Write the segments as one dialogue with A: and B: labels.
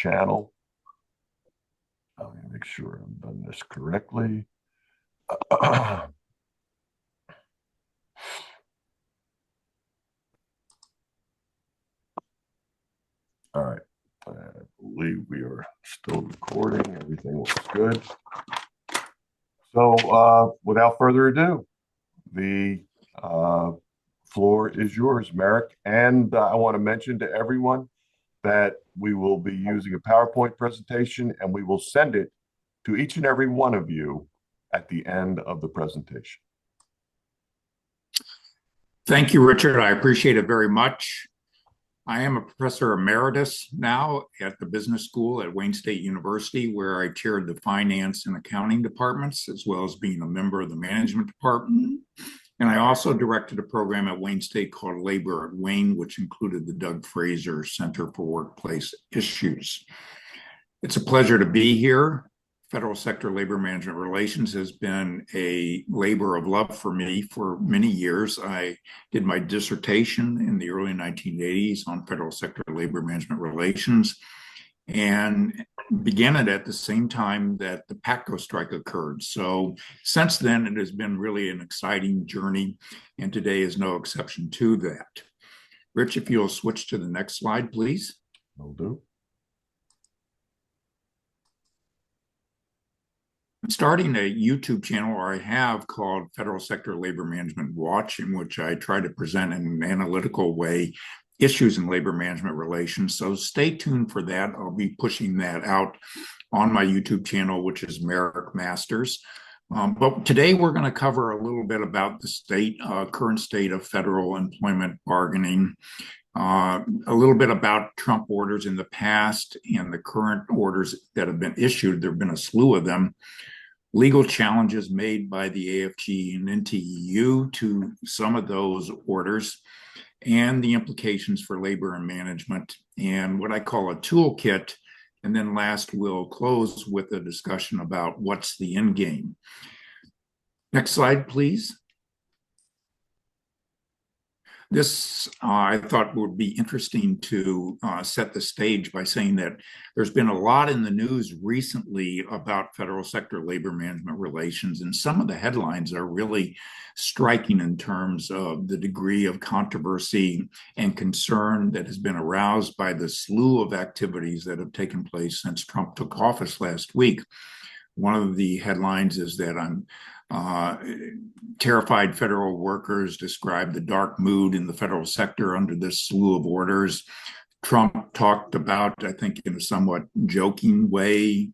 A: channel. Let me make sure I've done this correctly. All right. I believe we are still recording. Everything looks good. So without further ado, the floor is yours, Marick. And I want to mention to everyone that we will be using a PowerPoint presentation and we will send it to each and every one of you at the end of the presentation.
B: Thank you, Richard. I appreciate it very much. I am a professor emeritus now at the business school at Wayne State University, where I chaired the finance and accounting departments, as well as being a member of the management department. And I also directed a program at Wayne State called Labor at Wayne, which included the Doug Fraser Center for Workplace Issues. It's a pleasure to be here. Federal sector labor management relations has been a labor of love for me for many years. I did my dissertation in the early 1980s on federal sector labor management relations and began it at the same time that the PATCO strike occurred. So since then, it has been really an exciting journey, and today is no exception to that. Rich, if you'll switch to the next slide, please.
A: Will do.
B: I'm starting a YouTube channel, or I have, called Federal Sector Labor Management Watch, in which I try to present in an analytical way issues in labor management relations. So stay tuned for that. I'll be pushing that out on my YouTube channel, which is Marick Masters. But today we're going to cover a little bit about the current state of federal employment bargaining, a little bit about Trump orders in the past and the current orders that have been issued. There have been a slew of them. Legal challenges made by the AFG and NTEU to some of those orders, and the implications for labor and management, and what I call a toolkit. And then last, we'll close with a discussion about what's the end game. Next slide, please. This, I thought, would be interesting to set the stage by saying that there's been a lot in the news recently about federal sector labor management relations, and some of the headlines are really striking in terms of the degree of controversy and concern that has been aroused by the slew of activities that have taken place since Trump took office last week. One of the headlines is that terrified federal workers described the dark mood in the federal sector under this slew of orders. Trump talked about, I think in a somewhat joking way,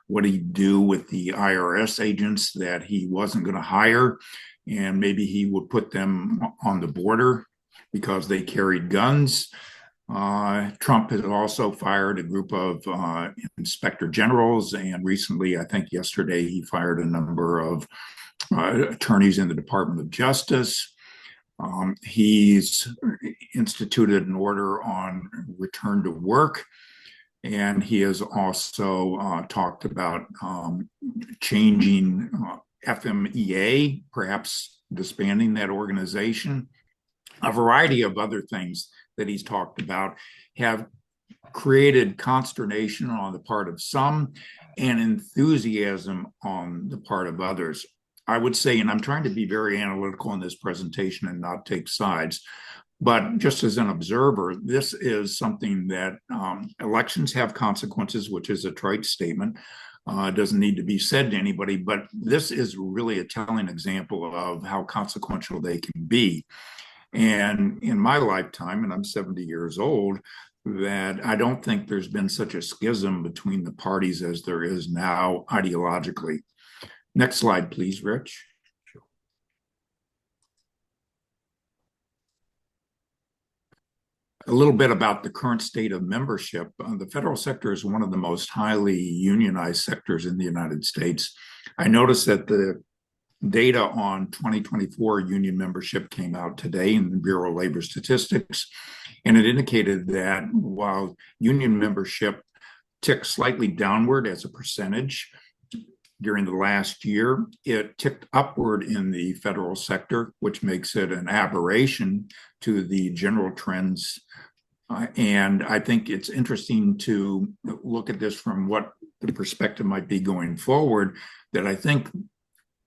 B: what he'd do with the IRS agents that he wasn't going to hire, and maybe he would put them on the border because they carried guns. Trump has also fired a group of inspector generals, and recently, I think yesterday, he fired a number of attorneys in the Department of Justice. He's instituted an order on return to work, and he has also talked about changing FMEA, perhaps disbanding that organization. A variety of other things that he's talked about have created consternation on the part of some and enthusiasm on the part of others. I would say, and I'm trying to be very analytical in this presentation and not take sides, but just as an observer, this is something that elections have consequences, which is a trite statement. It doesn't need to be said to anybody, but this is really a telling example of how consequential they can be. And in my lifetime, and I'm 70 years old, that I don't think there's been such a schism between the parties as there is now ideologically. Next slide, please, Rich.
A: Sure.
B: A little bit about the current state of membership. The federal sector is one of the most highly unionized sectors in the United States. I noticed that the data on 2024 union membership came out today in the Bureau of Labor Statistics, and it indicated that while union membership ticked slightly downward as a percentage during the last year, it ticked upward in the federal sector, which makes it an aberration to the general trends And I think it's interesting to look at this from what the perspective might be going forward, that I think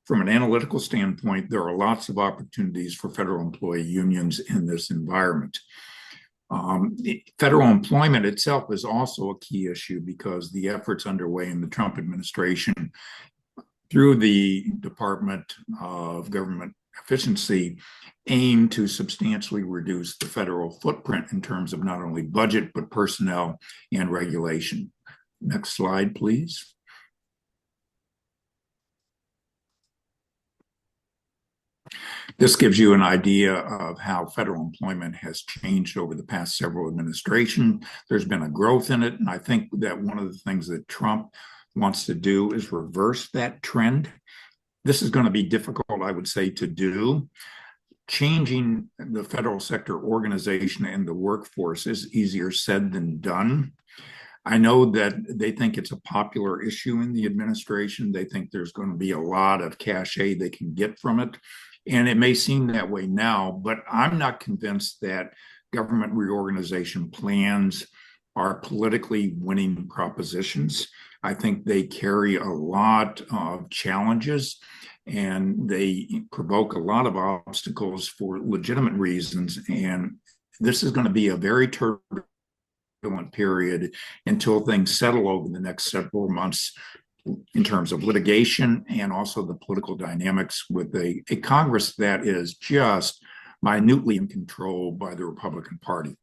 B: from an analytical standpoint, there are lots of opportunities for federal employee unions in this environment. Federal employment itself is also a key issue because the efforts underway in the Trump administration through the Department of Government Efficiency aim to substantially reduce the federal footprint in terms of not only budget, but personnel and regulation. Next slide, please. This gives you an idea of how federal employment has changed over the past several administrations. There's been a growth in it, and I think that one of the things that Trump wants to do is reverse that trend. This is going to be difficult, I would say, to do. Changing the federal sector organization and the workforce is easier said than done. I know that they think it's a popular issue in the administration. They think there's going to be a lot of cachet they can get from it. And it may seem that way now, but I'm not convinced that government reorganization plans are politically winning propositions. I think they carry a lot of challenges and they provoke a lot of obstacles for legitimate reasons. And this is going to be a very turbulent period until things settle over the next several months in terms of litigation and also the political dynamics with a Congress that is just minutely in control by the Republican Party.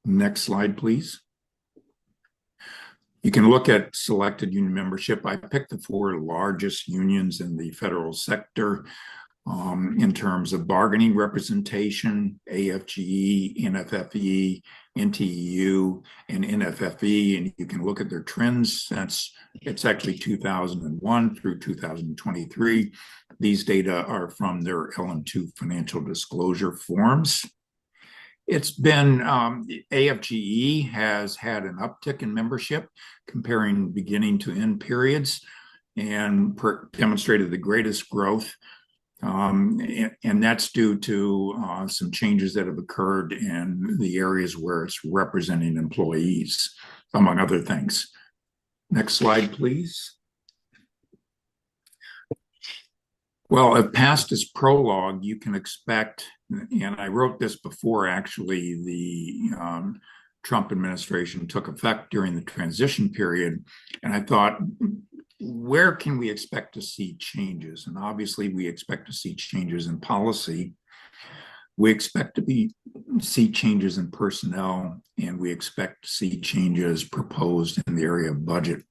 B: Next slide, please. You can look at selected union membership. I picked the 4 largest unions in the federal sector in terms of bargaining representation: AFGE, NFFE, NTEU, and NFFE. And you can look at their trends since it's actually 2001 through 2023. These data are from their LM2 financial disclosure forms. It's been, AFGE has had an uptick in membership comparing beginning to end periods and demonstrated the greatest growth. And that's due to some changes that have occurred in the areas where it's representing employees, among other things. Next slide, please. Well, if past is prologue, you can expect, and I wrote this before actually the Trump administration took effect during the transition period, and I thought, where can we expect to see changes? And obviously we expect to see changes in policy. We expect to see changes in personnel, and we expect to see changes proposed in the area of budget.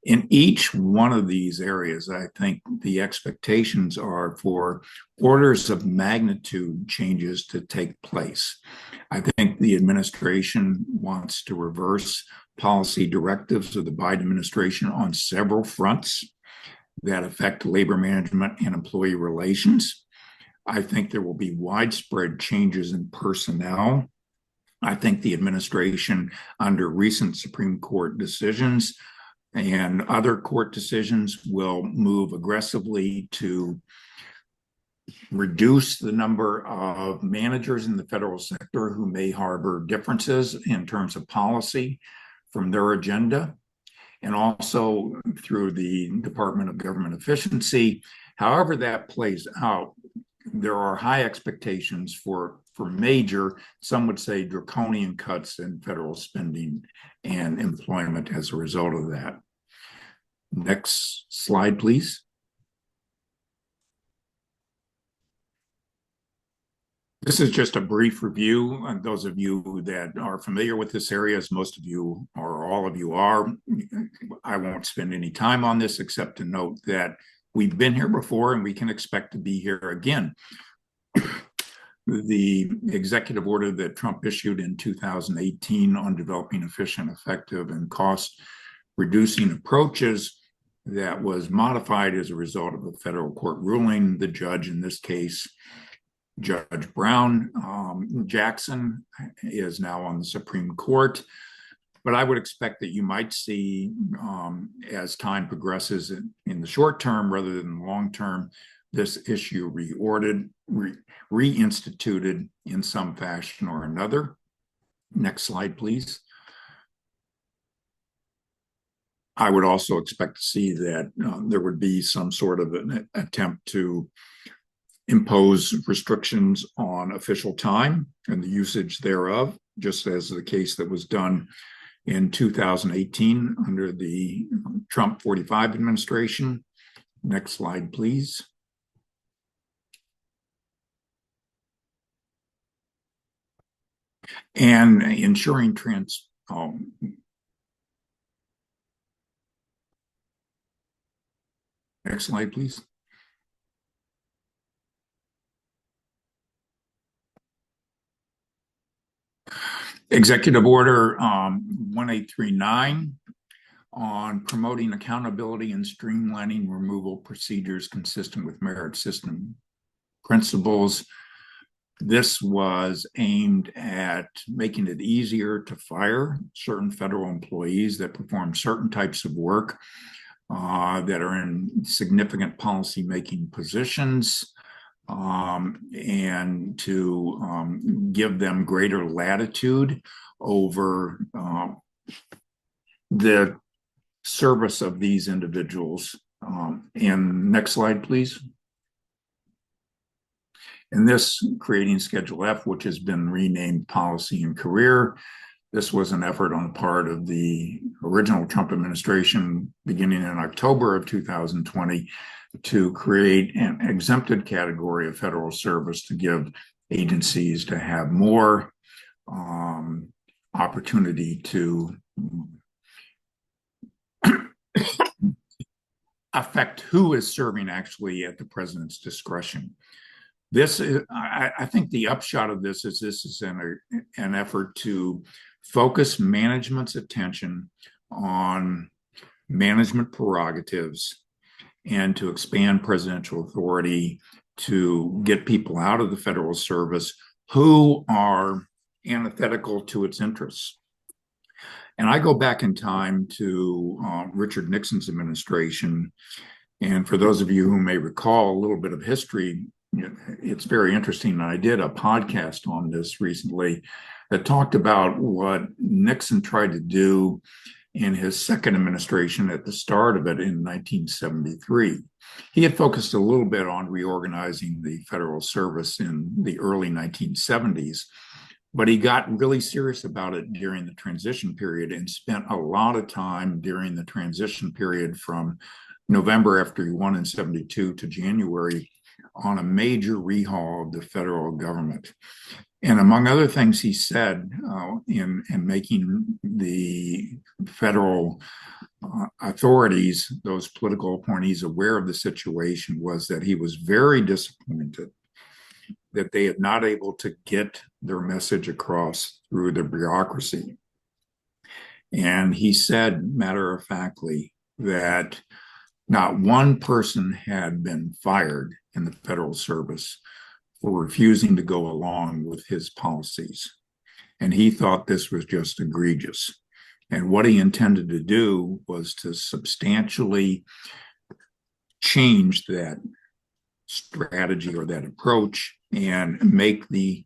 B: In each one of these areas, I think the expectations are for orders of magnitude changes to take place. I think the administration wants to reverse policy directives of the Biden administration on several fronts that affect labor management and employee relations. I think there will be widespread changes in personnel. I think the administration, under recent Supreme Court decisions and other court decisions, will move aggressively to reduce the number of managers in the federal sector who may harbor differences in terms of policy from their agenda, and also through the Department of Government Efficiency. However that plays out, there are high expectations for major, some would say draconian, cuts in federal spending and employment as a result of that. Next slide, please. This is just a brief review. And those of you that are familiar with this area, as most of you or all of you are, I won't spend any time on this except to note that we've been here before and we can expect to be here again. The executive order that Trump issued in 2018 on developing efficient, effective, and cost-reducing approaches that was modified as a result of a federal court ruling. The judge in this case, Judge Brown Jackson, is now on the Supreme Court. But I would expect that you might see, as time progresses in the short term rather than the long term, this issue reinstituted in some fashion or another. Next slide, please. I would also expect to see that there would be some sort of an attempt to impose restrictions on official time and the usage thereof, just as the case that was done in 2018 under the Trump 45 administration. Next slide, please. And ensuring next slide, please. Executive Order 1839 on promoting accountability and streamlining removal procedures consistent with merit system principles. This was aimed at making it easier to fire certain federal employees that perform certain types of work that are in significant policy-making positions, and to give them greater latitude over the service of these individuals. And next slide, please. And this creating Schedule F, which has been renamed Policy and Career. This was an effort on the part of the original Trump administration beginning in October of 2020 to create an exempted category of federal service to give agencies to have more opportunity to affect who is serving actually at the president's discretion. This is, I think the upshot of this is an effort to focus management's attention on management prerogatives and to expand presidential authority to get people out of the federal service who are antithetical to its interests. And I go back in time to Richard Nixon's administration. And for those of you who may recall a little bit of history, it's very interesting. I did a podcast on this recently that talked about what Nixon tried to do in his second administration at the start of it in 1973. He had focused a little bit on reorganizing the federal service in the early 1970s, but he got really serious about it during the transition period and spent a lot of time during the transition period from November after he won in 72 to January on a major rehaul of the federal government. And among other things he said in making the federal authorities, those political appointees, aware of the situation was that he was very disappointed that they had not able to get their message across through the bureaucracy. And he said, matter-of-factly, that not one person had been fired in the federal service for refusing to go along with his policies. And he thought this was just egregious. And what he intended to do was to substantially change that strategy or that approach and make the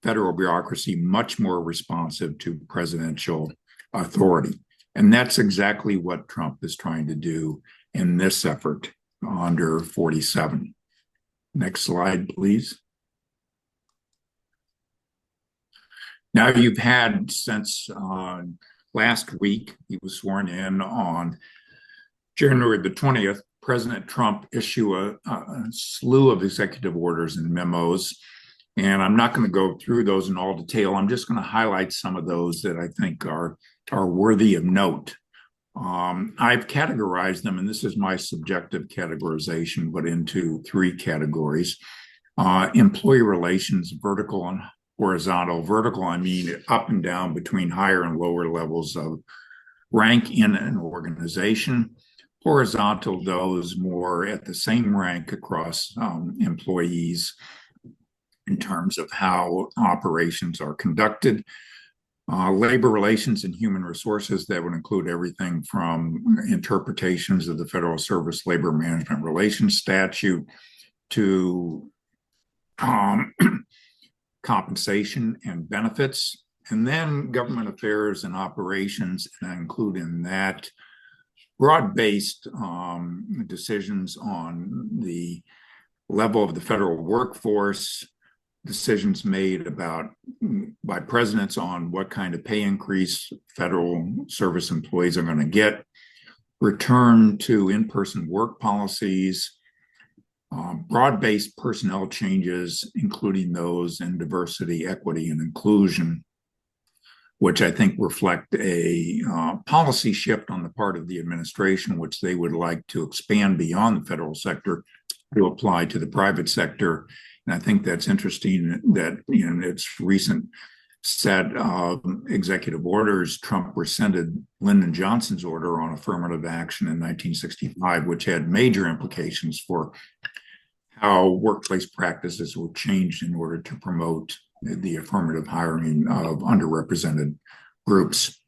B: federal bureaucracy much more responsive to presidential authority. And that's exactly what Trump is trying to do in this effort under 47. Next slide, please. Now you've had since last week, he was sworn in on January the 20th, President Trump issue a slew of executive orders and memos. And I'm not going to go through those in all detail. I'm just going to highlight some of those that I think are worthy of note. I've categorized them, and this is my subjective categorization, but into three categories. Employee relations, vertical and horizontal. Vertical, I mean up and down between higher and lower levels of rank in an organization. Horizontal, those more at the same rank across employees in terms of how operations are conducted. Labor relations and human resources, that would include everything from interpretations of the Federal Service Labor Management Relations Statute to compensation and benefits, and then government affairs and operations, and I include in that broad-based decisions on the level of the federal workforce, decisions made by presidents on what kind of pay increase federal service employees are going to get, return to in-person work policies, broad-based personnel changes, including those in diversity, equity, and inclusion, which I think reflect a policy shift on the part of the administration, which they would like to expand beyond the federal sector to apply to the private sector. And I think that's interesting that in its recent set of executive orders, Trump rescinded Lyndon Johnson's order on affirmative action in 1965, which had major implications for how workplace practices were changed in order to promote the affirmative hiring of underrepresented groups.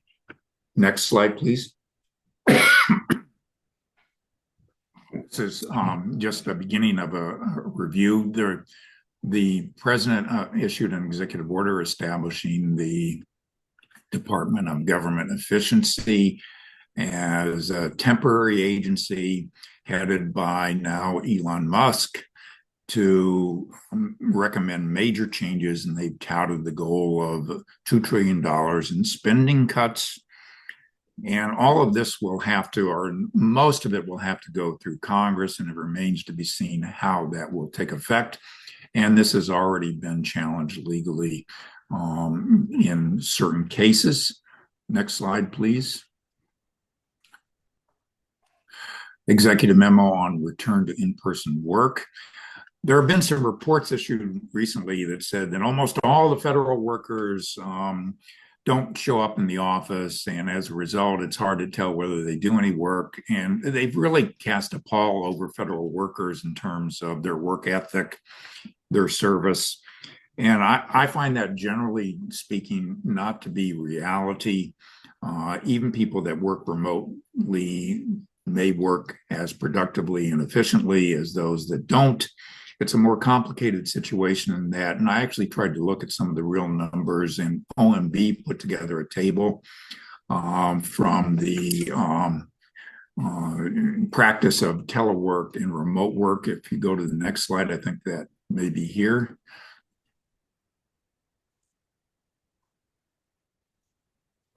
B: Next slide, please. This is just the beginning of a review. The president issued an executive order establishing the Department of Government Efficiency as a temporary agency headed by now Elon Musk to recommend major changes, and they've touted the goal of $2 trillion in spending cuts. And all of this will have to, or most of it will have to go through Congress, and it remains to be seen how that will take effect. And this has already been challenged legally in certain cases. Next slide, please. Executive memo on return to in-person work. There have been some reports issued recently that said that almost all the federal workers don't show up in the office, and as a result, it's hard to tell whether they do any work. And they've really cast a pall over federal workers in terms of their work ethic, their service. And I find that, generally speaking, not to be reality. Even people that work remotely may work as productively and efficiently as those that don't. It's a more complicated situation than that. And I actually tried to look at some of the real numbers, and OMB put together a table from the practice of telework and remote work. If you go to the next slide, I think that may be here.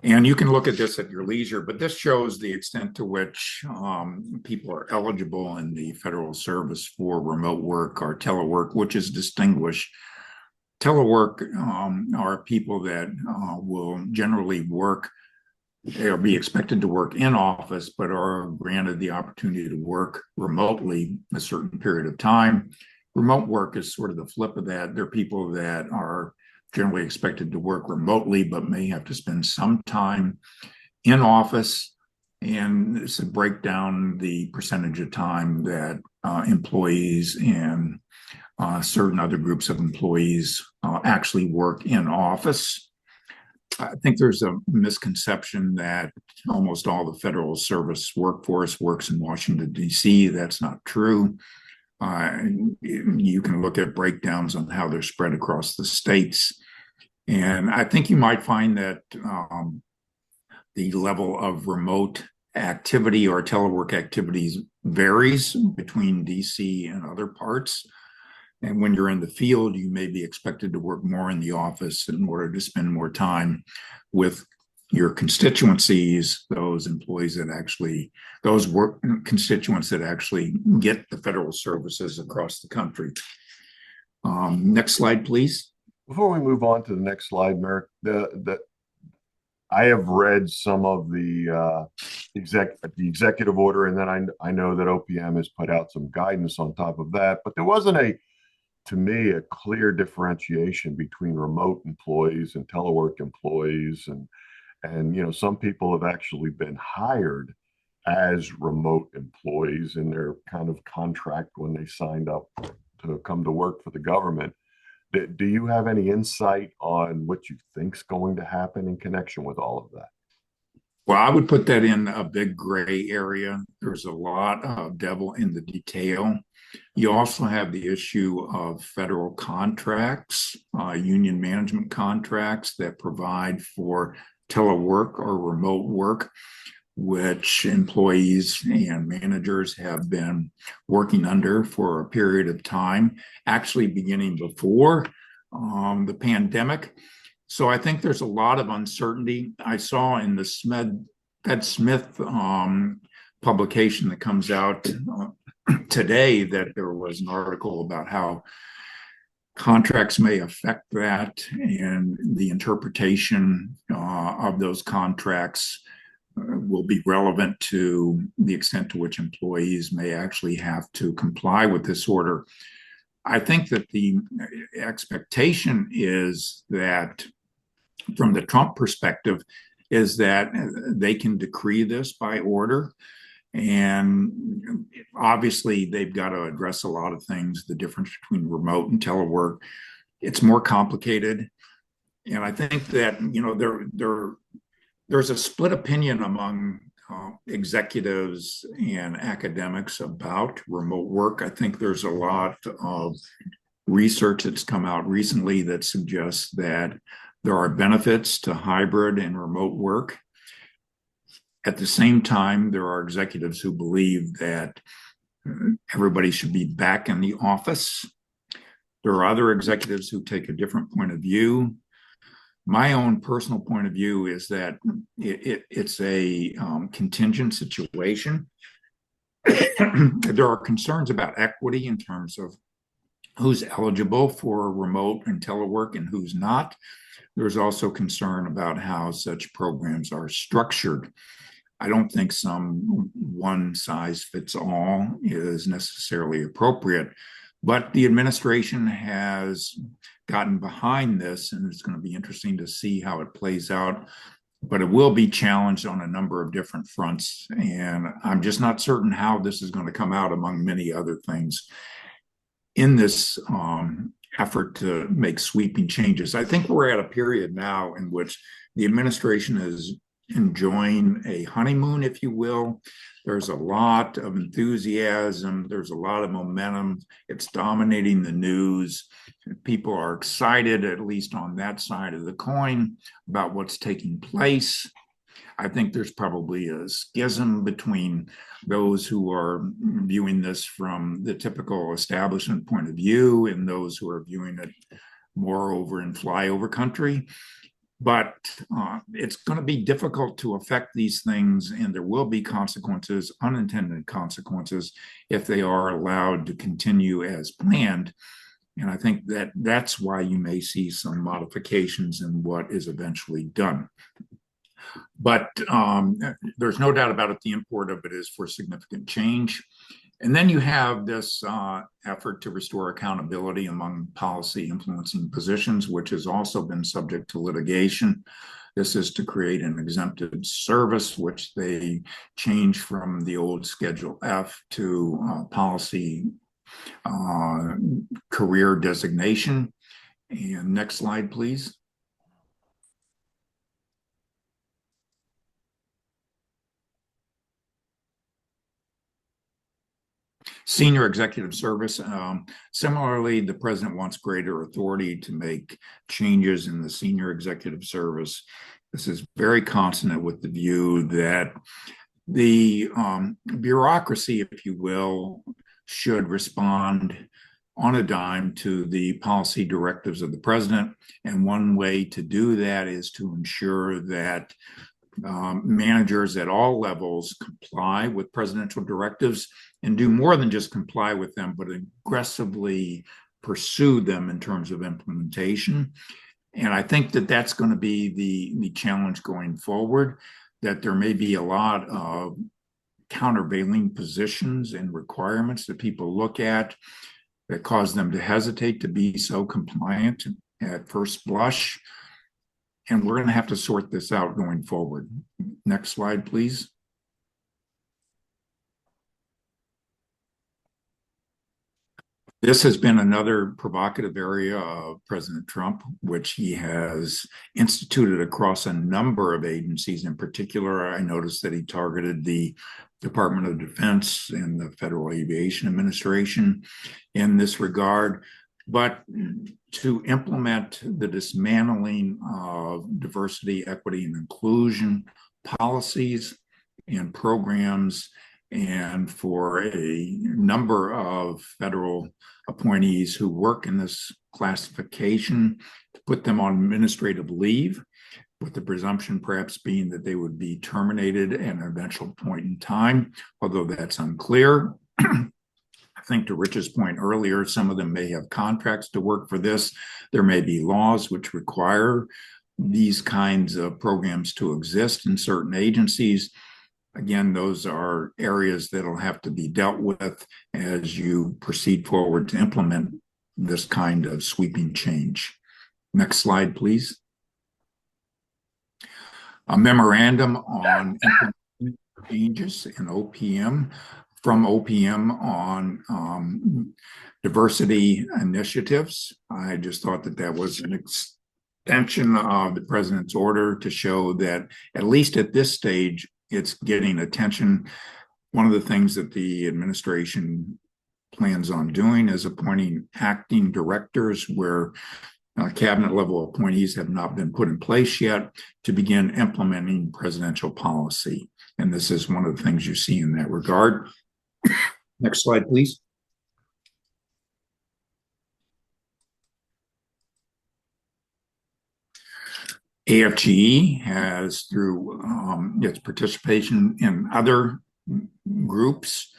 B: And you can look at this at your leisure, but this shows the extent to which people are eligible in the federal service for remote work or telework, which is distinguished. Telework are people that will generally work, they'll be expected to work in office, but are granted the opportunity to work remotely a certain period of time. Remote work is sort of the flip of that. There are people that are generally expected to work remotely, but may have to spend some time in office. And this will break down the percentage of time that employees and certain other groups of employees actually work in office. I think there's a misconception that almost all the federal service workforce works in Washington, D.C. That's not true. You can look at breakdowns on how they're spread across the states. And I think you might find that the level of remote activity or telework activities varies between DC and other parts. And when you're in the field, you may be expected to work more in the office in order to spend more time with your constituencies, those employees that actually, those work constituents that actually get the federal services across the country. Next slide, please.
A: Before we move on to the next slide, Marick, I have read some of the executive order, and then I know that OPM has put out some guidance on top of that, but there wasn't to me, a clear differentiation between remote employees and telework employees, and some people have actually been hired as remote employees in their kind of contract when they signed up to come to work for the government. Do you have any insight on what you think's going to happen in connection with all of that?
B: Well, I would put that in a big gray area. There's a lot of devil in the detail. You also have the issue of federal contracts, union management contracts that provide for telework or remote work, which employees and managers have been working under for a period of time, actually beginning before the pandemic. So I think there's a lot of uncertainty. I saw in the Fed Smith publication that comes out today that there was an article about how contracts may affect that and the interpretation of those contracts will be relevant to the extent to which employees may actually have to comply with this order. I think that the expectation is that from the Trump perspective is that they can decree this by order. And obviously, they've got to address a lot of things, the difference between remote and telework. It's more complicated. And I think that, there's a split opinion among executives and academics about remote work. I think there's a lot of research that's come out recently that suggests that there are benefits to hybrid and remote work. At the same time, there are executives who believe that everybody should be back in the office. There are other executives who take a different point of view. My own personal point of view is that it's a contingent situation. There are concerns about equity in terms of who's eligible for remote and telework and who's not. There's also concern about how such programs are structured. I don't think some one size fits all is necessarily appropriate, but the administration has gotten behind this, and it's going to be interesting to see how it plays out. But it will be challenged on a number of different fronts, and I'm just not certain how this is going to come out, among many other things, in this effort to make sweeping changes. I think we're at a period now in which the administration is enjoying a honeymoon, if you will. There's a lot of enthusiasm. There's a lot of momentum. It's dominating the news. People are excited, at least on that side of the coin, about what's taking place. I think there's probably a schism between those who are viewing this from the typical establishment point of view and those who are viewing it more over in flyover country. But it's going to be difficult to affect these things, and there will be consequences, unintended consequences, if they are allowed to continue as planned. And I think that that's why you may see some modifications in what is eventually done. But there's no doubt about it, the import of it is for significant change. And then you have this effort to restore accountability among policy influencing positions, which has also been subject to litigation. This is to create an exempted service, which they changed from the old Schedule F to policy career designation. And next slide, please. Senior executive service. Similarly, the president wants greater authority to make changes in the senior executive service. This is very consonant with the view that the bureaucracy, if you will, should respond on a dime to the policy directives of the president. And one way to do that is to ensure that managers at all levels comply with presidential directives and do more than just comply with them, but aggressively pursue them in terms of implementation. And I think that that's going to be the challenge going forward, that there may be a lot of countervailing positions and requirements that people look at that cause them to hesitate to be so compliant at first blush. And we're going to have to sort this out going forward. Next slide, please. This has been another provocative area of President Trump, which he has instituted across a number of agencies. In particular, I noticed that he targeted the Department of Defense and the Federal Aviation Administration in this regard. But to implement the dismantling of diversity, equity, and inclusion policies and programs, and for a number of federal appointees who work in this classification to put them on administrative leave, with the presumption perhaps being that they would be terminated at an eventual point in time, although that's unclear. I think to Rich's point earlier, some of them may have contracts to work for this. There may be laws which require these kinds of programs to exist in certain agencies. Again, those are areas that'll have to be dealt with as you proceed forward to implement this kind of sweeping change. Next slide, please. A memorandum on changes in OPM, from OPM on diversity initiatives. I just thought that that was an extension of the president's order to show that, at least at this stage, it's getting attention. One of the things that the administration plans on doing is appointing acting directors where cabinet level appointees have not been put in place yet to begin implementing presidential policy. And this is one of the things you see in that regard. Next slide, please. AFGE has, through its participation in other groups,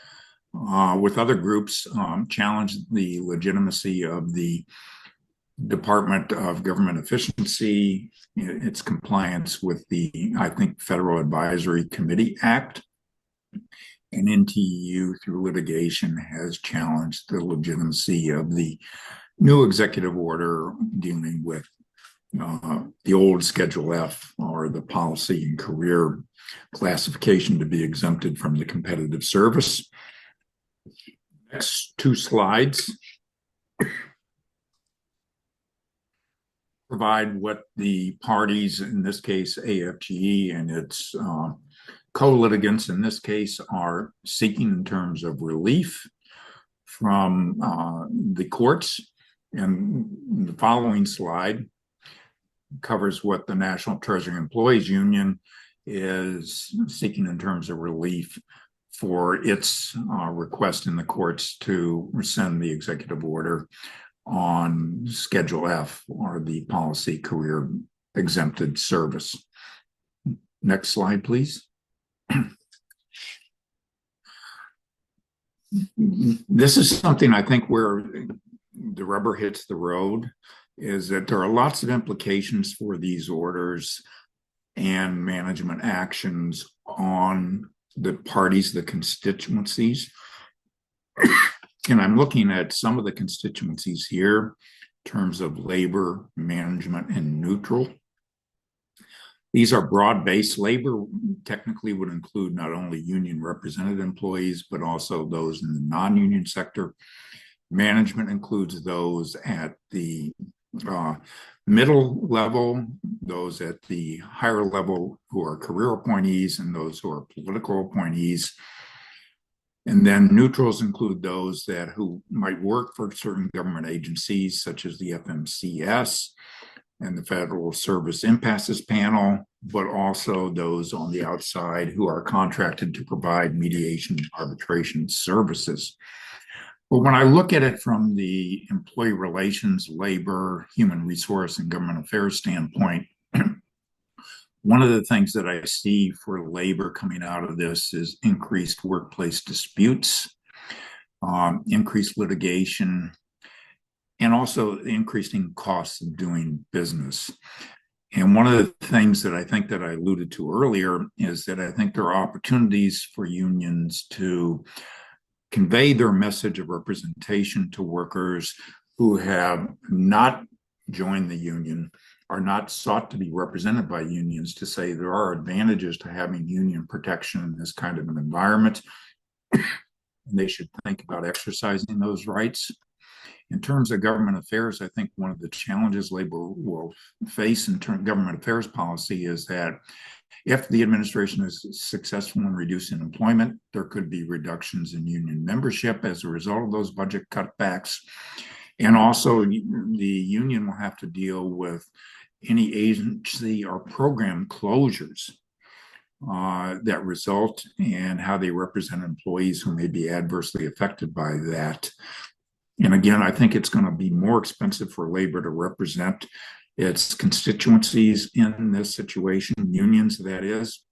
B: challenged the legitimacy of the Department of Government Efficiency, its compliance with the, I think, Federal Advisory Committee Act. And NTEU, through litigation, has challenged the legitimacy of the new executive order dealing with the old Schedule F, or the policy and career classification, to be exempted from the competitive service. Next two slides provide what the parties, in this case AFGE and its co-litigants in this case, are seeking in terms of relief from the courts. And the following slide covers what the National Treasury Employees Union is seeking in terms of relief for its request in the courts to rescind the executive order on Schedule F, or the policy career exempted service. Next slide, please. This is something I think where the rubber hits the road, is that there are lots of implications for these orders and management actions on the parties, the constituencies. And I'm looking at some of the constituencies here in terms of labor, management, and neutral. These are broad-based. Labor technically would include not only union represented employees, but also those in the non-union sector. Management includes those at the middle level, those at the higher level who are career appointees, and those who are political appointees. And then neutrals include those who might work for certain government agencies, such as the FMCS and the Federal Service Impasses Panel, but also those on the outside who are contracted to provide mediation and arbitration services. But when I look at it from the employee relations, labor, human resource, and government affairs standpoint, one of the things that I see for labor coming out of this is increased workplace disputes, increased litigation, and also increasing costs of doing business. And one of the things that I think that I alluded to earlier is that I think there are opportunities for unions to convey their message of representation to workers who have not joined the union, are not sought to be represented by unions, to say there are advantages to having union protection in this kind of an environment. And they should think about exercising those rights. In terms of government affairs, I think one of the challenges labor will face in terms of government affairs policy is that if the administration is successful in reducing employment, there could be reductions in union membership as a result of those budget cutbacks. And also, the union will have to deal with any agency or program closures that result and how they represent employees who may be adversely affected by that. And again, I think it's going to be more expensive for labor to represent its constituencies in this situation, unions, that is.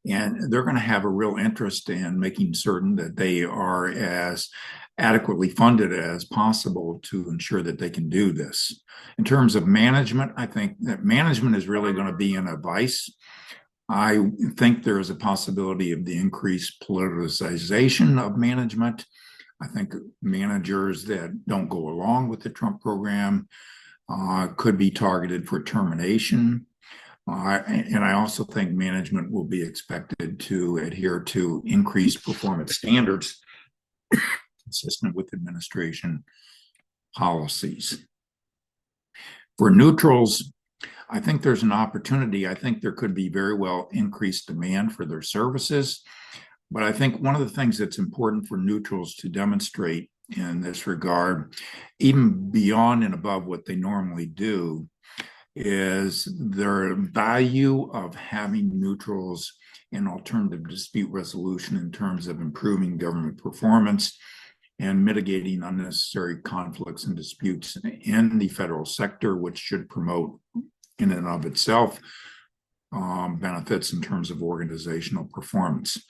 B: And they're going to have a real interest in making certain that they are as adequately funded as possible to ensure that they can do this. In terms of management, I think that management is really going to be in a vice. I think there is a possibility of the increased politicization of management. I think managers that don't go along with the Trump program could be targeted for termination. And I also think management will be expected to adhere to increased performance standards consistent with administration policies. For neutrals, I think there's an opportunity. I think there could be very well increased demand for their services. But I think one of the things that's important for neutrals to demonstrate in this regard, even beyond and above what they normally do, is their value of having neutrals in alternative dispute resolution in terms of improving government performance and mitigating unnecessary conflicts and disputes in the federal sector, which should promote in and of itself benefits in terms of organizational performance.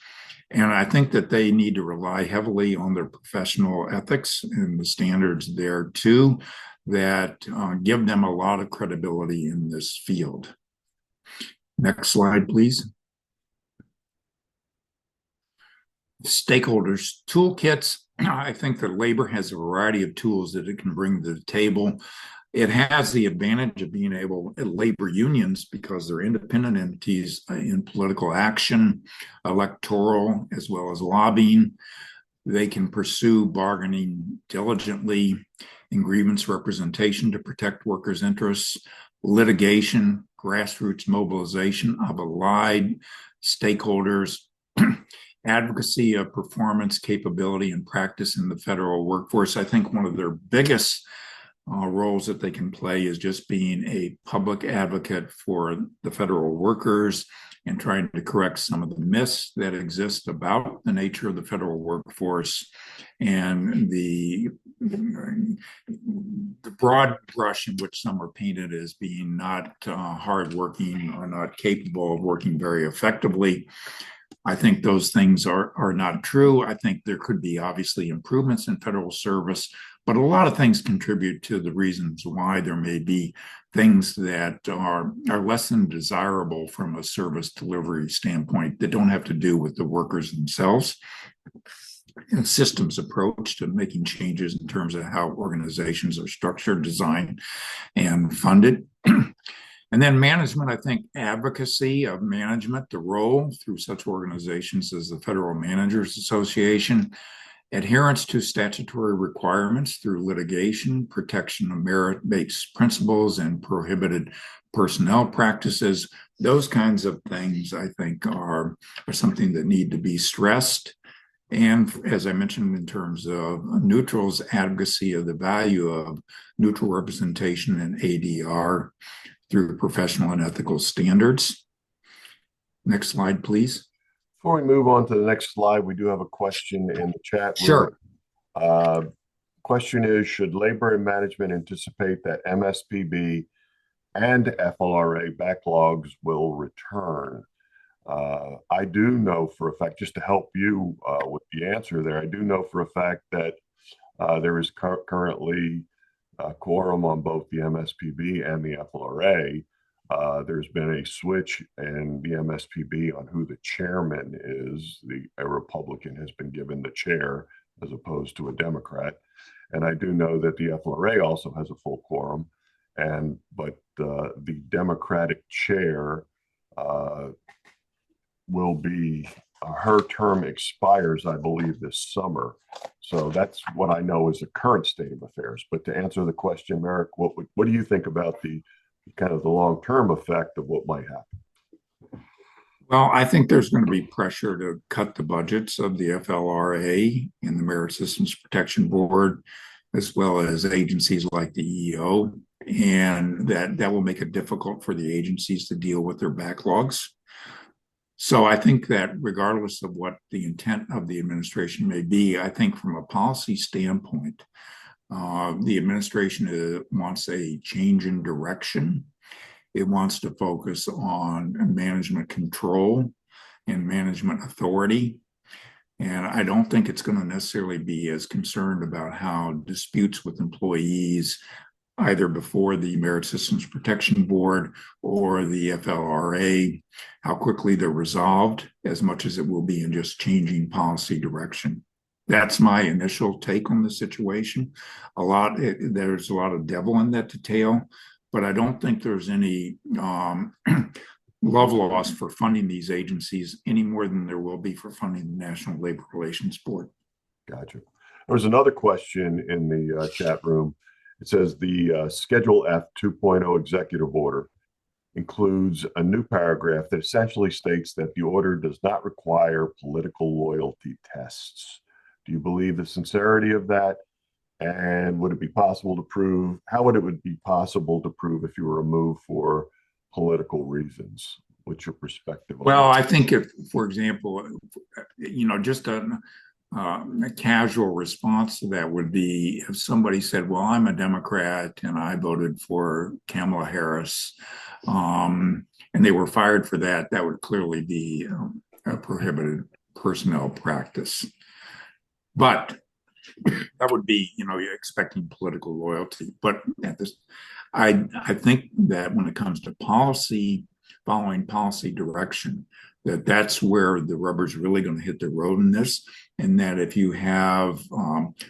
B: And I think that they need to rely heavily on their professional ethics and the standards there too, that give them a lot of credibility in this field. Next slide, please. Stakeholders toolkits. I think that labor has a variety of tools that it can bring to the table. It has the advantage of being able, labor unions, because they're independent entities in political action, electoral, as well as lobbying. They can pursue bargaining diligently in grievance representation to protect workers' interests, litigation, grassroots mobilization of allied stakeholders, advocacy of performance capability and practice in the federal workforce. I think one of their biggest roles that they can play is just being a public advocate for the federal workers and trying to correct some of the myths that exist about the nature of the federal workforce and the broad brush in which some are painted as being not hardworking or not capable of working very effectively. I think those things are not true. I think there could be obviously improvements in federal service, but a lot of things contribute to the reasons why there may be things that are less than desirable from a service delivery standpoint that don't have to do with the workers themselves. And systems approach to making changes in terms of how organizations are structured, designed, and funded. And then management, I think advocacy of management, the role through such organizations as the Federal Managers Association, adherence to statutory requirements through litigation, protection of merit-based principles and prohibited personnel practices. Those kinds of things, I think, are something that need to be stressed. And as I mentioned, in terms of neutrals, advocacy of the value of neutral representation and ADR through professional and ethical standards. Next slide, please.
A: Before we move on to the next slide, we do have a question in the chat room.
B: Sure.
A: Question is, should labor and management anticipate that MSPB and FLRA backlogs will return? I do know for a fact, just to help you with the answer there, I do know for a fact that there is currently quorum on both the MSPB and the FLRA. There's been a switch in the MSPB on who the chairman is. A Republican has been given the chair as opposed to a Democrat. And I do know that the FLRA also has a full quorum, but the Democratic chair will be her term expires, I believe, this summer. So that's what I know is the current state of affairs. But to answer the question, Marick, what do you think about the kind of the long-term effect of what might happen?
B: Well, I think there's going to be pressure to cut the budgets of the FLRA and the Merit Systems Protection Board, as well as agencies like the EEO, and that will make it difficult for the agencies to deal with their backlogs. So I think that regardless of what the intent of the administration may be, I think from a policy standpoint, the administration wants a change in direction. It wants to focus on management control and management authority. And I don't think it's going to necessarily be as concerned about how disputes with employees, either before the Merit Systems Protection Board or the FLRA, how quickly they're resolved, as much as it will be in just changing policy direction. That's my initial take on the situation. There's a lot of devil in that detail, but I don't think there's any love lost for funding these agencies any more than there will be for funding the National Labor Relations Board.
A: Gotcha. There was another question in the chat room. It says the Schedule F 2.0 executive order includes a new paragraph that essentially states that the order does not require political loyalty tests. Do you believe the sincerity of that? And would it be possible to prove? How would it be possible to prove if you were removed for political reasons? What's your perspective on
B: Well,
A: that?
B: I think if, for example, just a casual response to that would be if somebody said, well, I'm a Democrat and I voted for Kamala Harris, and they were fired for that, that would clearly be a prohibited personnel practice. But that would be, you're expecting political loyalty. But I think that when it comes to policy, following policy direction, that's where the rubber's really going to hit the road in this. And that if you have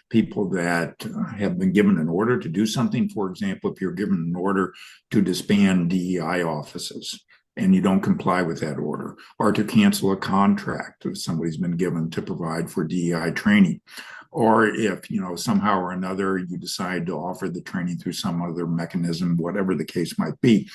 B: people that have been given an order to do something, for example, if you're given an order to disband DEI offices and you don't comply with that order, or to cancel a contract that somebody's been given to provide for DEI training, or if, somehow or another you decide to offer the training through some other mechanism, whatever the case might be,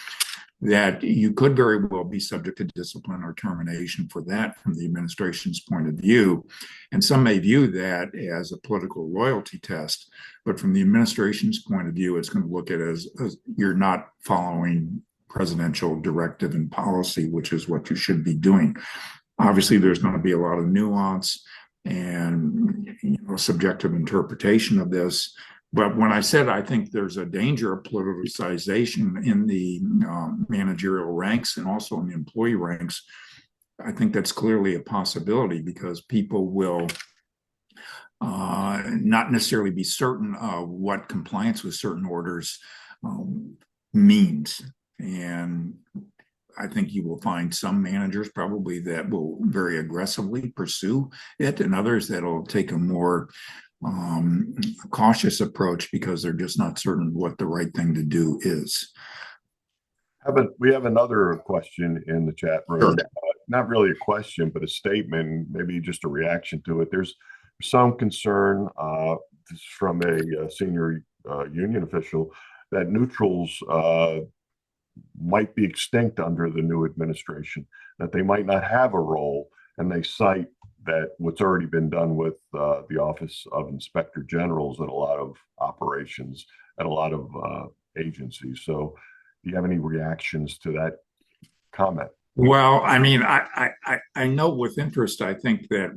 B: that you could very well be subject to discipline or termination for that from the administration's point of view. And some may view that as a political loyalty test, but from the administration's point of view, it's going to look at it as you're not following presidential directive and policy, which is what you should be doing. Obviously, there's going to be a lot of nuance and subjective interpretation of this. But when I said I think there's a danger of politicization in the managerial ranks and also in the employee ranks, I think that's clearly a possibility because people will not necessarily be certain of what compliance with certain orders means. And I think you will find some managers probably that will very aggressively pursue it, and others that will take a more cautious approach because they're just not certain what the right thing to do is.
A: We have another question in the chat room.
B: Sure.
A: Not really a question, but a statement, maybe just a reaction to it. There's some concern this is from a senior union official that neutrals might be extinct under the new administration, that they might not have a role, and they cite that what's already been done with the Office of Inspector Generals at a lot of operations at a lot of agencies. So do you have any reactions to that comment?
B: Well, I mean, I know with interest, I think that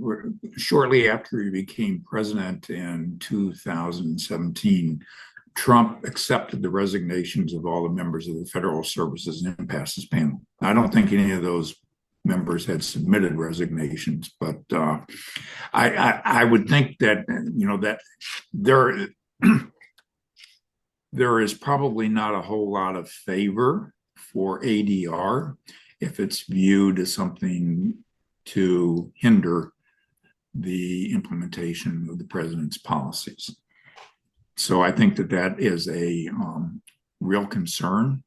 B: shortly after he became president in 2017, Trump accepted the resignations of all the members of the Federal Services and Impasses panel. I don't think any of those members had submitted resignations, but I would think that that there is probably not a whole lot of favor for ADR if it's viewed as something to hinder the implementation of the president's policies. So I think that is a real concern.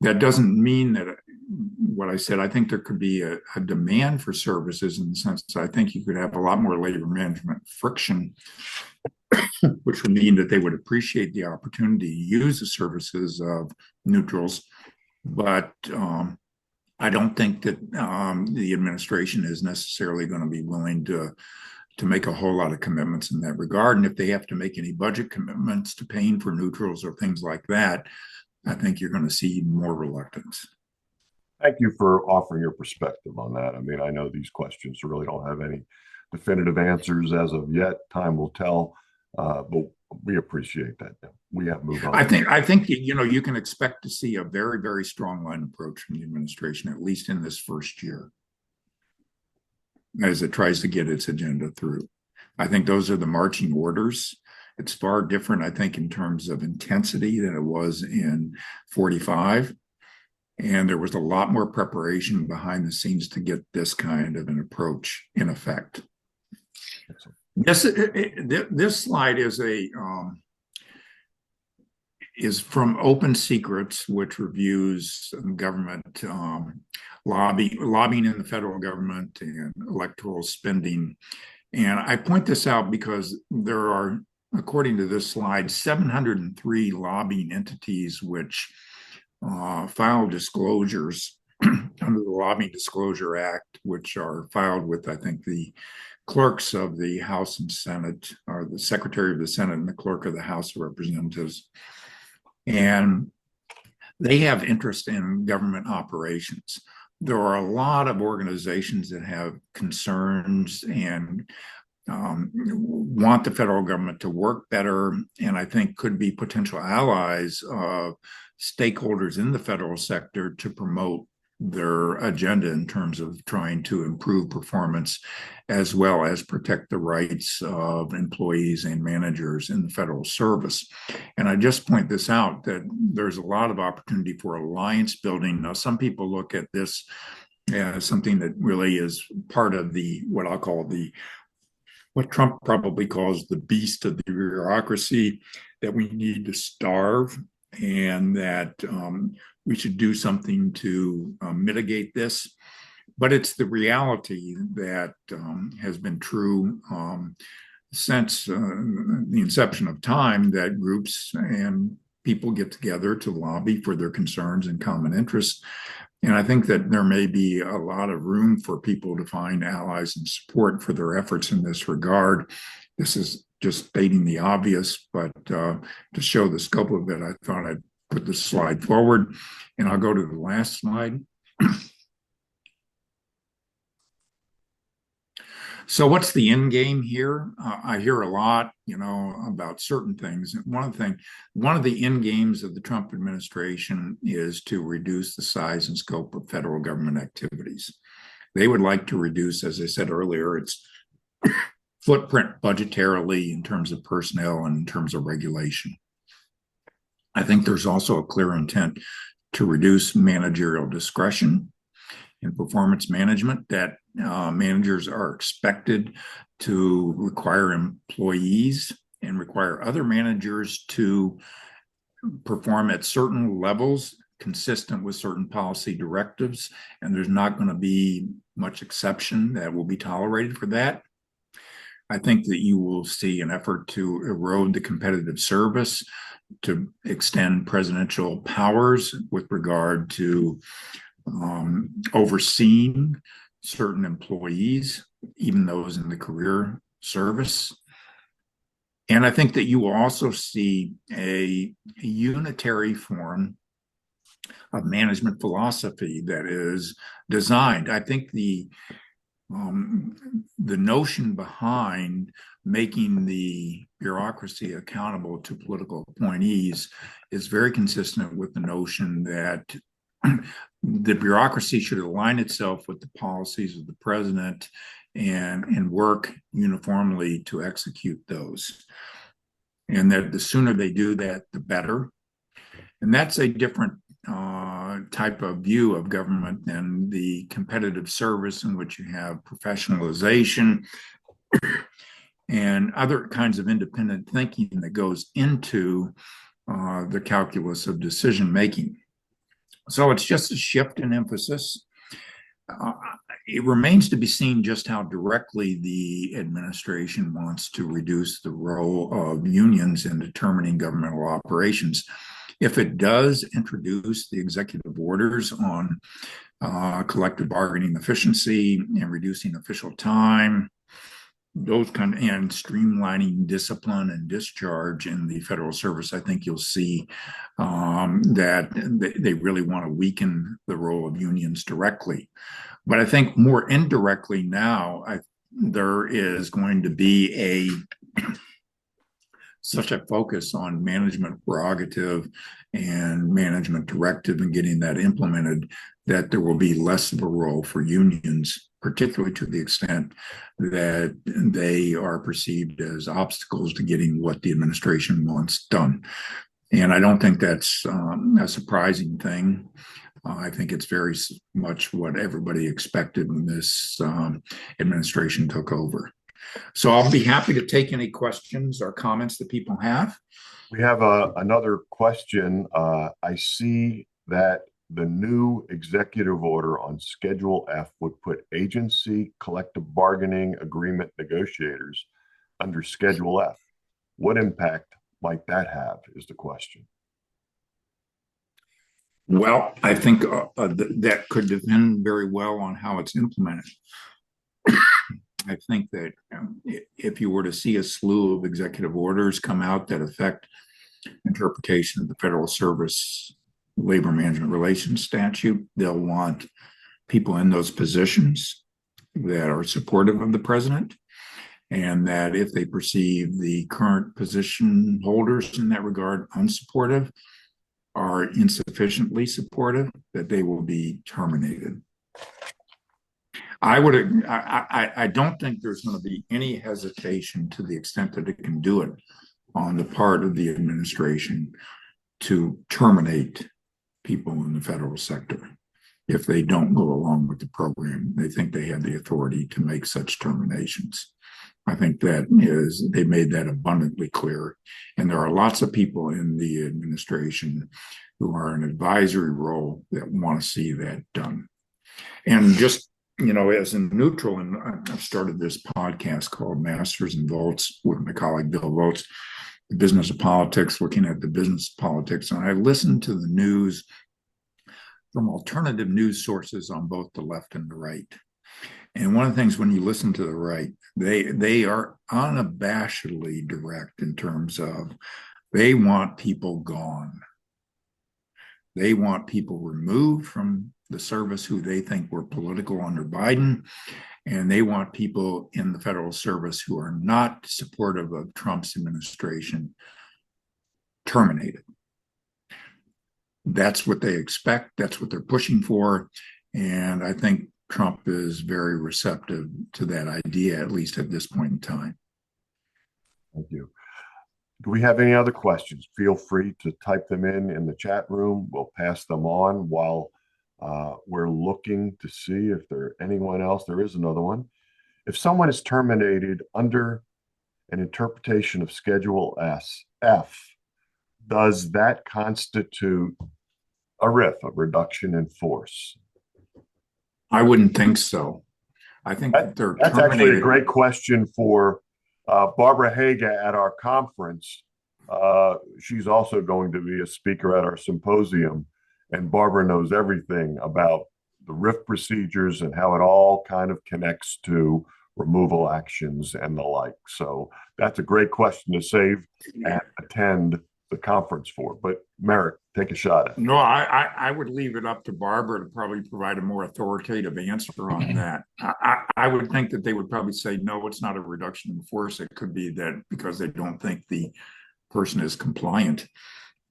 B: That doesn't mean that what I said. I think there could be a demand for services in the sense that I think you could have a lot more labor management friction, which would mean that they would appreciate the opportunity to use the services of neutrals. But I don't think that the administration is necessarily going to be willing to make a whole lot of commitments in that regard. And if they have to make any budget commitments to paying for neutrals or things like that, I think you're going to see more reluctance.
A: Thank you for offering your perspective on that. I mean, I know these questions really don't have any definitive answers as of yet. Time will tell, but we appreciate that. We have moved on.
B: I think you can expect to see a very, very strong line approach from the administration, at least in this first year, as it tries to get its agenda through. I think those are the marching orders. It's far different, I think, in terms of intensity than it was in 45. And there was a lot more preparation behind the scenes to get this kind of an approach in effect. This slide is from Open Secrets, which reviews government lobbying in the federal government and electoral spending. And I point this out because there are, according to this slide, 703 lobbying entities which file disclosures under the Lobbying Disclosure Act, which are filed with, I think, the clerks of the House and Senate, or the Secretary of the Senate and the clerk of the House of Representatives. And they have interest in government operations. There are a lot of organizations that have concerns and want the federal government to work better, and I think could be potential allies of stakeholders in the federal sector to promote their agenda in terms of trying to improve performance as well as protect the rights of employees and managers in the federal service. And I just point this out that there's a lot of opportunity for alliance building. Now, some people look at this as something that really is part of the, what I'll call what Trump probably calls the beast of the bureaucracy, that we need to starve, and that we should do something to mitigate this. But it's the reality that has been true since the inception of time, that groups and people get together to lobby for their concerns and common interests. And I think that there may be a lot of room for people to find allies and support for their efforts in this regard. This is just stating the obvious, but to show the scope of it, I thought I'd put this slide forward. And I'll go to the last slide. So what's the end game here? I hear a lot, about certain things. One of the end games of the Trump administration is to reduce the size and scope of federal government activities. They would like to reduce, as I said earlier, its footprint budgetarily in terms of personnel and in terms of regulation. I think there's also a clear intent to reduce managerial discretion in performance management, that managers are expected to require employees and require other managers to perform at certain levels consistent with certain policy directives, and there's not going to be much exception that will be tolerated for that. I think that you will see an effort to erode the competitive service, to extend presidential powers with regard to overseeing certain employees, even those in the career service. And I think that you will also see a unitary form of management philosophy that is designed. I think the notion behind making the bureaucracy accountable to political appointees is very consistent with the notion that the bureaucracy should align itself with the policies of the president and work uniformly to execute those. And that the sooner they do that, the better. And that's a different type of view of government than the competitive service, in which you have professionalization and other kinds of independent thinking that goes into the calculus of decision making. So it's just a shift in emphasis. Uh, it remains to be seen just how directly the administration wants to reduce the role of unions in determining governmental operations. If it does introduce the executive orders on collective bargaining efficiency and reducing official time, those kind of, and streamlining discipline and discharge in the federal service, I think you'll see that they really want to weaken the role of unions directly. But I think more indirectly now, there is going to be such a focus on management prerogative and management directive and getting that implemented that there will be less of a role for unions, particularly to the extent that they are perceived as obstacles to getting what the administration wants done. And I don't think that's a surprising thing. I think it's very much what everybody expected when this administration took over. So I'll be happy to take any questions or comments that people have.
A: We have another question. I see that the new executive order on Schedule F would put agency collective bargaining agreement negotiators under Schedule F. What impact might that have is the question.
B: Well, I think that could depend very well on how it's implemented. I think that if you were to see a slew of executive orders come out that affect interpretation of the Federal Service Labor Management Relations Statute, they'll want people in those positions that are supportive of the president, and that if they perceive the current position holders in that regard unsupportive, are insufficiently supportive, that they will be terminated. I don't think there's going to be any hesitation to the extent that it can do it on the part of the administration to terminate people in the federal sector if they don't go along with the program. They think they have the authority to make such terminations. I think they made that abundantly clear. And there are lots of people in the administration who are in an advisory role that want to see that done. And just, as a neutral, and I've started this podcast called Masters and Votes with my colleague Bill Votes, The Business of Politics, looking at the business of politics. And I listen to the news from alternative news sources on both the left and the right. And one of the things when you listen to the right, they are unabashedly direct in terms of they want people gone. They want people removed from the service who they think were political under Biden. And they want people in the federal service who are not supportive of Trump's administration terminated. That's what they expect. That's what they're pushing for. And I think Trump is very receptive to that idea, at least at this point in time.
A: Thank you. Do we have any other questions? Feel free to type them in the chat room. We'll pass them on while we're looking to see if there's anyone else. There is another one. If someone is terminated under an interpretation of Schedule F, does that constitute a RIF, a reduction in force?
B: I wouldn't think so. I think
A: that's actually a great question for Barbara Haga at our conference. She's also going to be a speaker at our symposium, and Barbara knows everything about the RIF procedures and how it all kind of connects to removal actions and the like. So that's a great question to save and attend the conference for. But Marick, take a shot at it.
B: No, I would leave it up to Barbara to probably provide a more authoritative answer on that. I would think that they would probably say, no, it's not a reduction in force. It could be that because they don't think the person is compliant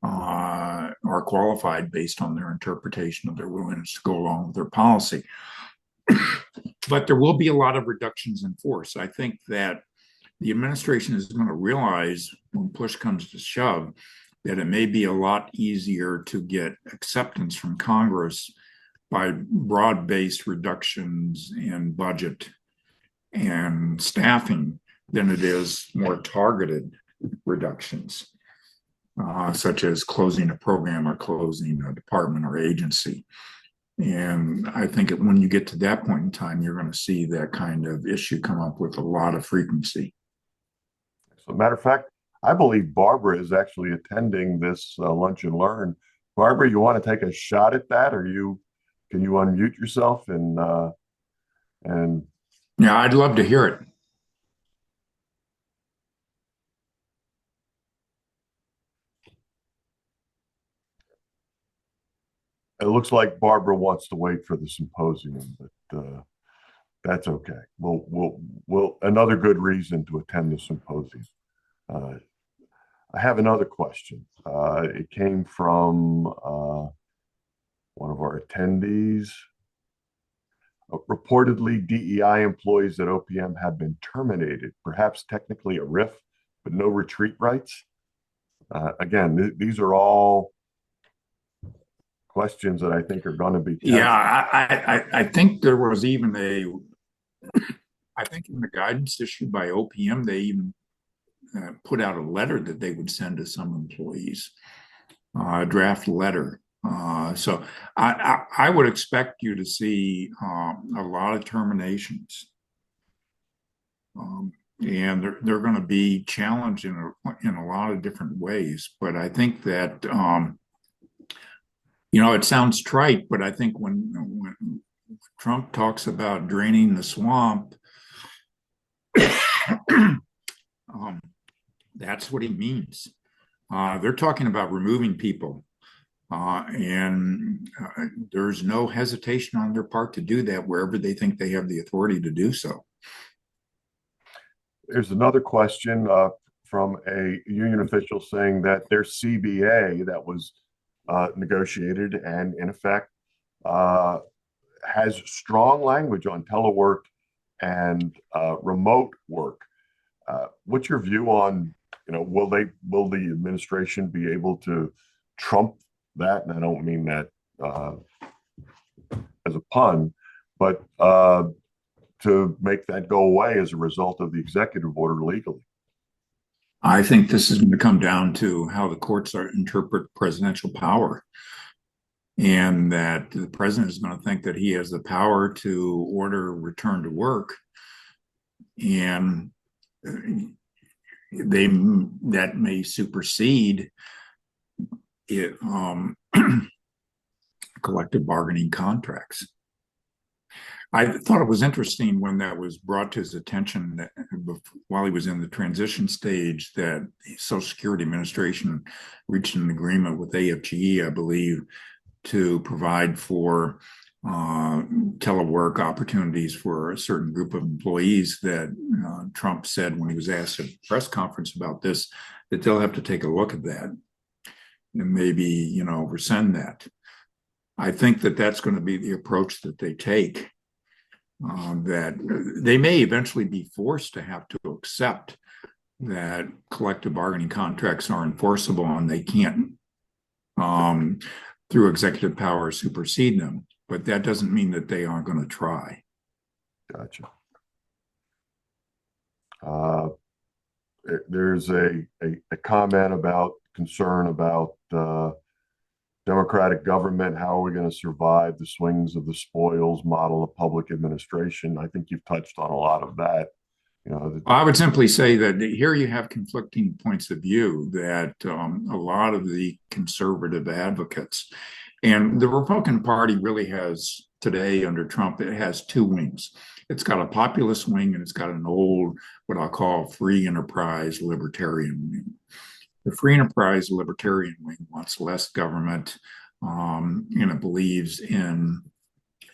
B: or qualified based on their interpretation of their willingness to go along with their policy. But there will be a lot of reductions in force. I think that the administration is going to realize when push comes to shove that it may be a lot easier to get acceptance from Congress by broad-based reductions in budget and staffing than it is more targeted reductions. such as closing a program or closing a department or agency. And I think when you get to that point in time, you're going to see that kind of issue come up with a lot of frequency.
A: So, matter of fact, I believe Barbara is actually attending this lunch and learn. Barbara, you want to take a shot at that, or can you unmute yourself and
B: Yeah, I'd love to hear it.
A: it looks like Barbara wants to wait for the symposium, but that's okay. We'll another good reason to attend the symposium. Uh, I have another question. It came from one of our attendees. Reportedly, DEI employees at OPM have been terminated, perhaps technically a RIF, but no retreat rights. Again, these are all questions that I think are going to be tested.
B: Yeah, I think there was even I think in the guidance issued by OPM, they even put out a letter that they would send to some employees, a draft letter. So I would expect you to see a lot of terminations. And they're going to be challenged in a lot of different ways. But I think that, it sounds trite, but I think when Trump talks about draining the swamp, that's what he means. They're talking about removing people. And there's no hesitation on their part to do that wherever they think they have the authority to do so.
A: There's another question from a union official saying that their CBA that was negotiated and in effect has strong language on telework and remote work. What's your view on, will the administration be able to trump that? And I don't mean that as a pun, but to make that go away as a result of the executive order legally?
B: I think this is going to come down to how the courts interpret presidential power, and that the president is going to think that he has the power to order return to work, and that may supersede it, collective bargaining contracts. I thought it was interesting when that was brought to his attention that while he was in the transition stage, that the Social Security Administration reached an agreement with AFGE, I believe, to provide for telework opportunities for a certain group of employees. That Trump said when he was asked at a press conference about this, that they'll have to take a look at that and maybe, rescind that. I think that that's going to be the approach that they take. That they may eventually be forced to have to accept that collective bargaining contracts are enforceable and they can't, through executive power, supersede them. But that doesn't mean that they aren't going to try.
A: Gotcha. There's a comment about concern about democratic government. How are we going to survive the swings of the spoils model of public administration? I think you've touched on a lot of that.
B: I would simply say that here you have conflicting points of view, that a lot of the conservative advocates, and the Republican Party really has today under Trump, it has two wings. It's got a populist wing and it's got an old, what I'll call free enterprise libertarian wing. The free enterprise libertarian wing wants less government, and it believes in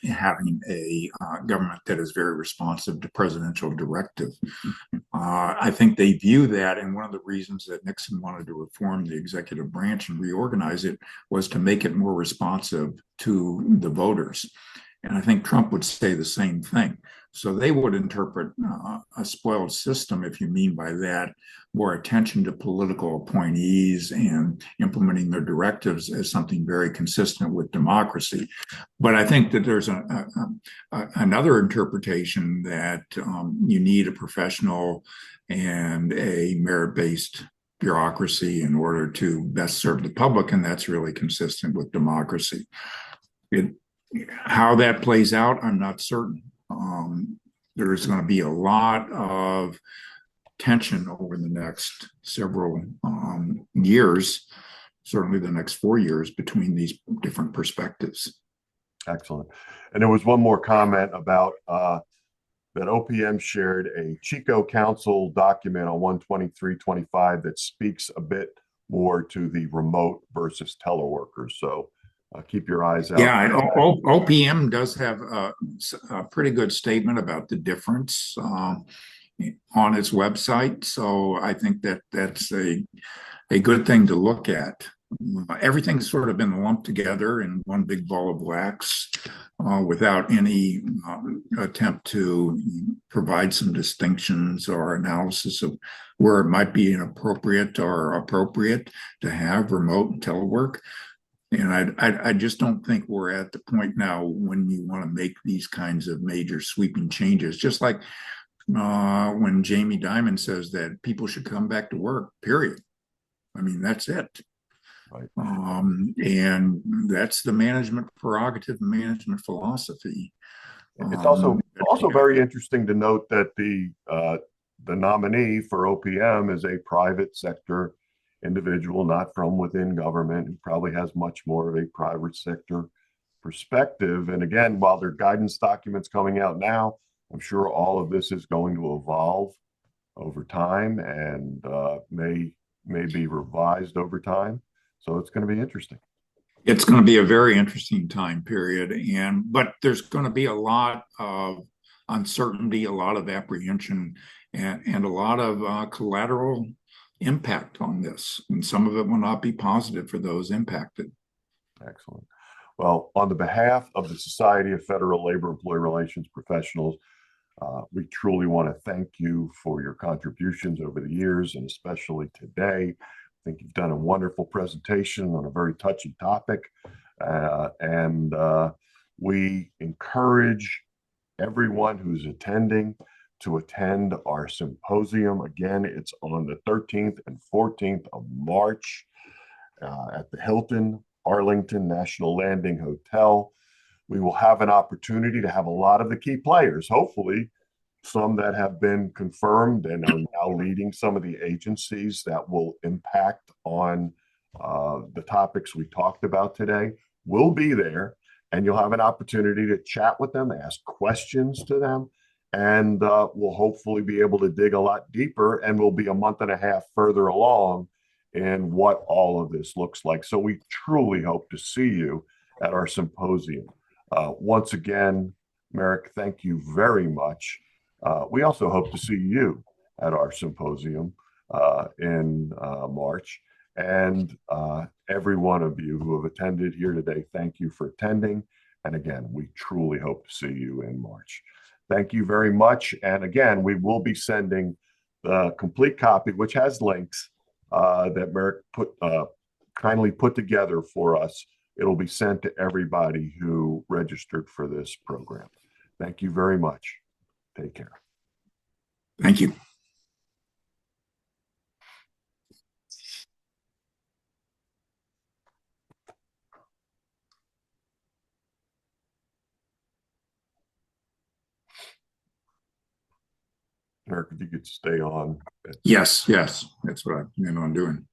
B: having a government that is very responsive to presidential directive. I think they view that, and one of the reasons that Nixon wanted to reform the executive branch and reorganize it was to make it more responsive to the voters. And I think Trump would say the same thing. So they would interpret a spoiled system, if you mean by that, more attention to political appointees and implementing their directives, as something very consistent with democracy. But I think that there's another interpretation that you need a professional and a merit-based bureaucracy in order to best serve the public, and that's really consistent with democracy. How that plays out, I'm not certain. There's going to be a lot of tension over the next several years, certainly the next 4 years, between these different perspectives.
A: Excellent. And there was one more comment about that OPM shared a Chico Council document on 12325 that speaks a bit more to the remote versus teleworkers. So keep your eyes out.
B: Yeah, OPM does have a pretty good statement about the difference on its website. So I think that that's a good thing to look at. Everything's sort of been lumped together in one big ball of wax without any attempt to provide some distinctions or analysis of where it might be inappropriate or appropriate to have remote and telework. And I just don't think we're at the point now when you want to make these kinds of major sweeping changes. Just like when Jamie Dimon says that people should come back to work, period. I mean, that's it.
A: Right.
B: And that's the management prerogative, management philosophy.
A: It's also very interesting to note that the nominee for OPM is a private sector individual, not from within government, who probably has much more of a private sector perspective. And again, while there are guidance documents coming out now, I'm sure all of this is going to evolve over time and may be revised over time. So it's going to be interesting.
B: It's going to be a very interesting time period, but there's going to be a lot of uncertainty, a lot of apprehension, and a lot of collateral impact on this. And some of it will not be positive for those impacted.
A: Excellent. Well, on the behalf of the Society of Federal Labor Employee Relations Professionals, we truly want to thank you for your contributions over the years, and especially today. I think you've done a wonderful presentation on a very touchy topic. And we encourage everyone who's attending to attend our symposium. Again, it's on the 13th and 14th of March at the Hilton Arlington National Landing Hotel. We will have an opportunity to have a lot of the key players, hopefully some that have been confirmed and are now leading some of the agencies that will impact on the topics we talked about today. Will be there, and you'll have an opportunity to chat with them, ask questions to them, and we'll hopefully be able to dig a lot deeper, and we'll be a month and a half further along in what all of this looks like. So we truly hope to see you at our symposium. Once again, Marick, thank you very much. We also hope to see you at our symposium in March. And every one of you who have attended here today, thank you for attending. And again, we truly hope to see you in March. Thank you very much. And again, we will be sending the complete copy, which has links that Marick kindly put together for us. It'll be sent to everybody who registered for this program. Thank you very much. Take care.
B: Thank you.
A: Eric, if you could stay on.
B: Yes, that's what I plan on doing.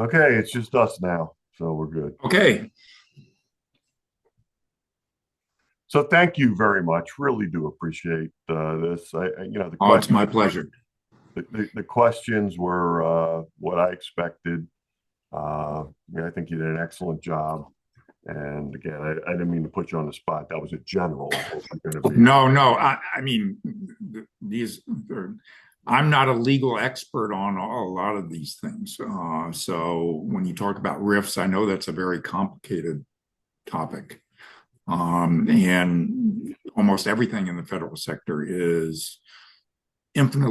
A: Okay, it's just us now, so we're good.
B: Okay.
A: So thank you very much. Really do appreciate this. The
B: Oh, it's
A: question,
B: my pleasure.
A: the questions were what I expected. I think you did an excellent job. And again, I didn't mean to put you on the spot. That was a general. I hope you're going to be.
B: No, no. I mean, these. I'm not a legal expert on a lot of these things. So when you talk about RIFs, I know that's a very complicated topic. And almost everything in the federal sector is infinitely